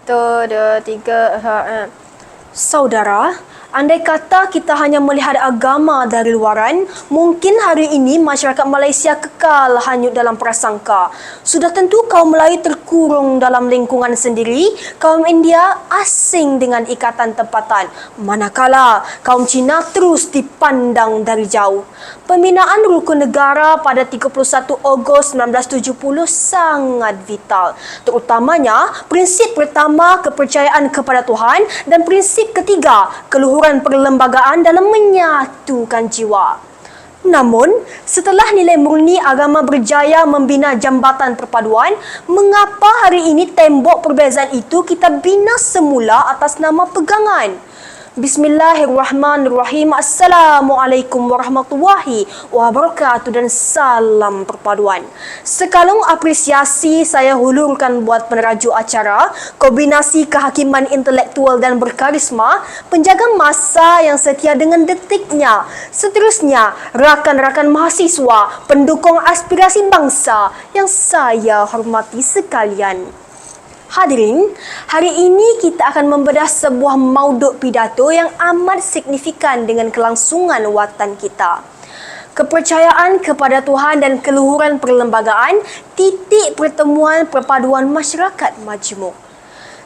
Satu, dua, tiga. Saudara, andai kata kita hanya melihat agama dari luaran, mungkin hari ini masyarakat Malaysia kekal hanyut dalam prasangka. Sudah tentu kaum Melayu terkurung dalam lingkungan sendiri, kaum India asing dengan ikatan tempatan, manakala kaum Cina terus dipandang dari jauh. Pembinaan rukun negara pada 31 Ogos 1970 sangat vital, terutamanya prinsip pertama kepercayaan kepada Tuhan dan prinsip ketiga keluhuran perlembagaan dalam menyatukan jiwa. Namun, setelah nilai murni agama berjaya membina jambatan perpaduan, mengapa hari ini tembok perbezaan itu kita bina semula atas nama pegangan? Bismillahirrahmanirrahim. Assalamualaikum warahmatullahi wabarakatuh dan salam perpaduan. Sekalung apresiasi saya hulurkan buat peneraju acara, kombinasi kehakiman intelektual dan berkarisma, penjaga masa yang setia dengan detiknya. Seterusnya, rakan-rakan mahasiswa, pendukung aspirasi bangsa yang saya hormati sekalian. Hadirin, hari ini kita akan membedah sebuah mauduk pidato yang amat signifikan dengan kelangsungan watan kita. Kepercayaan kepada Tuhan dan keluhuran perlembagaan, titik pertemuan perpaduan masyarakat majmuk.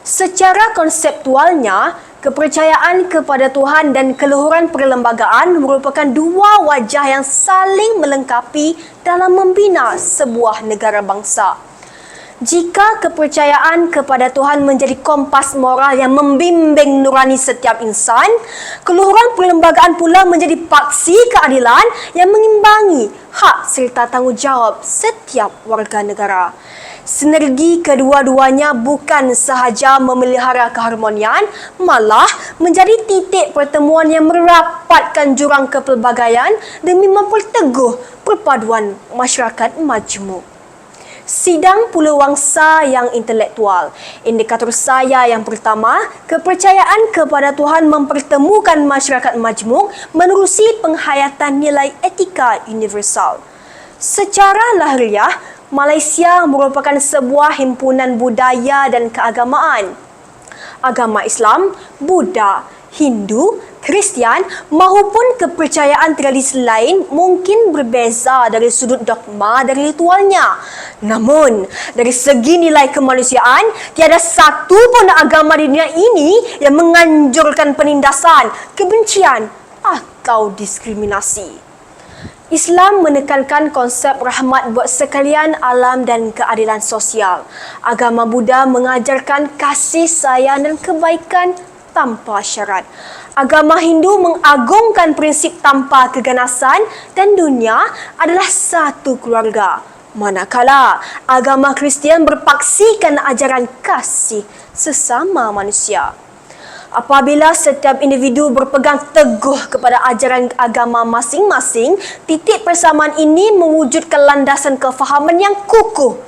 Secara konseptualnya, kepercayaan kepada Tuhan dan keluhuran perlembagaan merupakan dua wajah yang saling melengkapi dalam membina sebuah negara bangsa. Jika kepercayaan kepada Tuhan menjadi kompas moral yang membimbing nurani setiap insan, keluhuran perlembagaan pula menjadi paksi keadilan yang mengimbangi hak serta tanggungjawab setiap warga negara. Sinergi kedua-duanya bukan sahaja memelihara keharmonian, malah menjadi titik pertemuan yang merapatkan jurang kepelbagaian demi memperteguh perpaduan masyarakat majmuk. Sidang Pulawangsa yang intelektual. Indikator saya yang pertama, kepercayaan kepada Tuhan mempertemukan masyarakat majmuk menerusi penghayatan nilai etika universal. Secara lahiriah, Malaysia merupakan sebuah himpunan budaya dan keagamaan. Agama Islam, Buddha, Hindu, Kristian maupun kepercayaan tradisi lain mungkin berbeza dari sudut dogma dan ritualnya. Namun, dari segi nilai kemanusiaan, tiada satu pun agama di dunia ini yang menganjurkan penindasan, kebencian atau diskriminasi. Islam menekankan konsep rahmat buat sekalian alam dan keadilan sosial. Agama Buddha mengajarkan kasih sayang dan kebaikan tanpa syarat. Agama Hindu mengagungkan prinsip tanpa keganasan dan dunia adalah satu keluarga. Manakala agama Kristian berpaksikan ajaran kasih sesama manusia. Apabila setiap individu berpegang teguh kepada ajaran agama masing-masing, titik persamaan ini mewujudkan landasan kefahaman yang kukuh.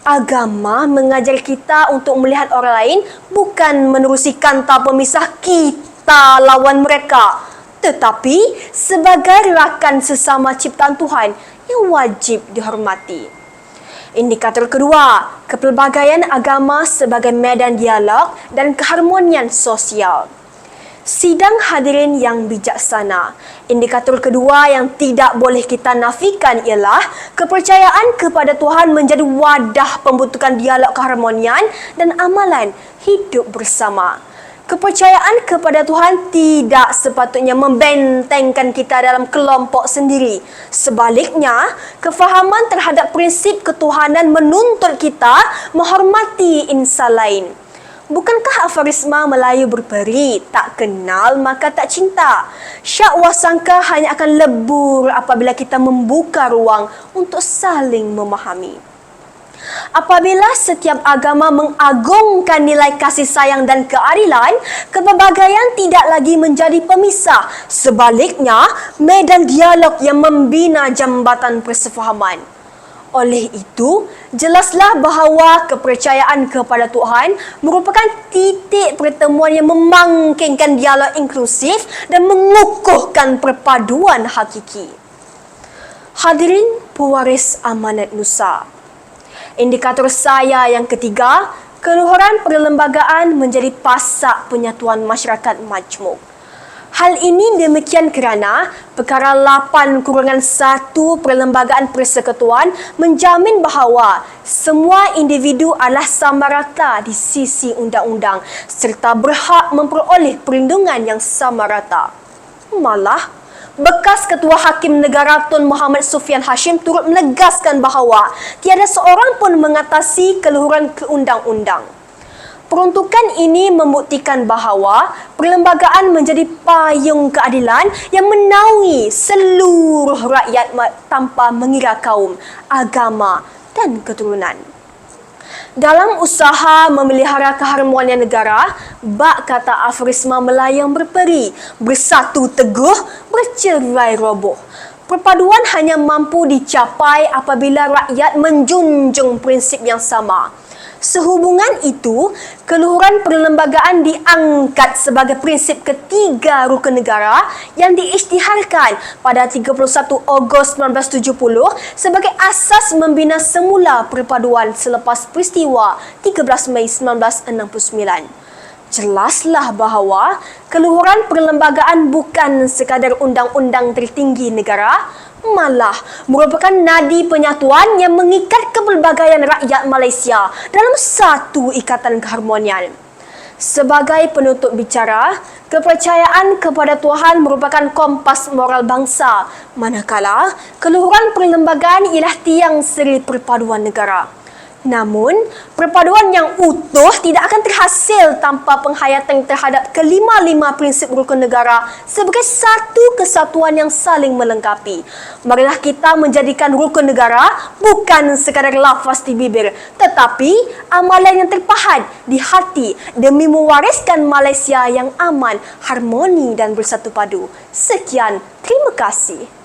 Agama mengajar kita untuk melihat orang lain bukan menerusi kanta pemisah kita lawan mereka, tetapi sebagai rakan sesama ciptaan Tuhan yang wajib dihormati. Indikator kedua, kepelbagaian agama sebagai medan dialog dan keharmonian sosial. Sidang hadirin yang bijaksana, indikator kedua yang tidak boleh kita nafikan ialah kepercayaan kepada Tuhan menjadi wadah pembentukan dialog keharmonian dan amalan hidup bersama. Kepercayaan kepada Tuhan tidak sepatutnya membentengkan kita dalam kelompok sendiri. Sebaliknya, kefahaman terhadap prinsip ketuhanan menuntut kita menghormati insan lain. Bukankah aforisma Melayu berperi, tak kenal maka tak cinta? Syak wasangka hanya akan lebur apabila kita membuka ruang untuk saling memahami. Apabila setiap agama mengagungkan nilai kasih sayang dan keadilan, kepelbagaian tidak lagi menjadi pemisah. Sebaliknya, medan dialog yang membina jambatan persefahaman. Oleh itu, jelaslah bahawa kepercayaan kepada Tuhan merupakan titik pertemuan yang memangkingkan dialog inklusif dan mengukuhkan perpaduan hakiki. Hadirin pewaris amanat Nusa. Indikator saya yang ketiga, keluhuran perlembagaan menjadi pasak penyatuan masyarakat majmuk. Hal ini demikian kerana Perkara 8/1 Perlembagaan Persekutuan menjamin bahawa semua individu adalah sama rata di sisi undang-undang serta berhak memperoleh perlindungan yang sama rata. Malah, bekas Ketua Hakim Negara Tun Muhammad Sufian Hashim turut menegaskan bahawa tiada seorang pun mengatasi keluhuran ke undang-undang. Peruntukan ini membuktikan bahawa perlembagaan menjadi payung keadilan yang menaungi seluruh rakyat tanpa mengira kaum, agama dan keturunan. Dalam usaha memelihara keharmonian negara, bak kata aforisma melayang berperi, bersatu teguh, bercerai roboh. Perpaduan hanya mampu dicapai apabila rakyat menjunjung prinsip yang sama. Sehubungan itu, keluhuran perlembagaan diangkat sebagai prinsip ketiga rukun negara yang diisytiharkan pada 31 Ogos 1970 sebagai asas membina semula perpaduan selepas peristiwa 13 Mei 1969. Jelaslah bahawa keluhuran perlembagaan bukan sekadar undang-undang tertinggi negara, malah merupakan nadi penyatuan yang mengikat kepelbagaian rakyat Malaysia dalam satu ikatan keharmonian. Sebagai penutup bicara, kepercayaan kepada Tuhan merupakan kompas moral bangsa, manakala keluhuran perlembagaan ialah tiang seri perpaduan negara. Namun, perpaduan yang utuh tidak akan terhasil tanpa penghayatan terhadap kelima-lima prinsip rukun negara sebagai satu kesatuan yang saling melengkapi. Marilah kita menjadikan rukun negara bukan sekadar lafaz di bibir, tetapi amalan yang terpahat di hati demi mewariskan Malaysia yang aman, harmoni dan bersatu padu. Sekian, terima kasih.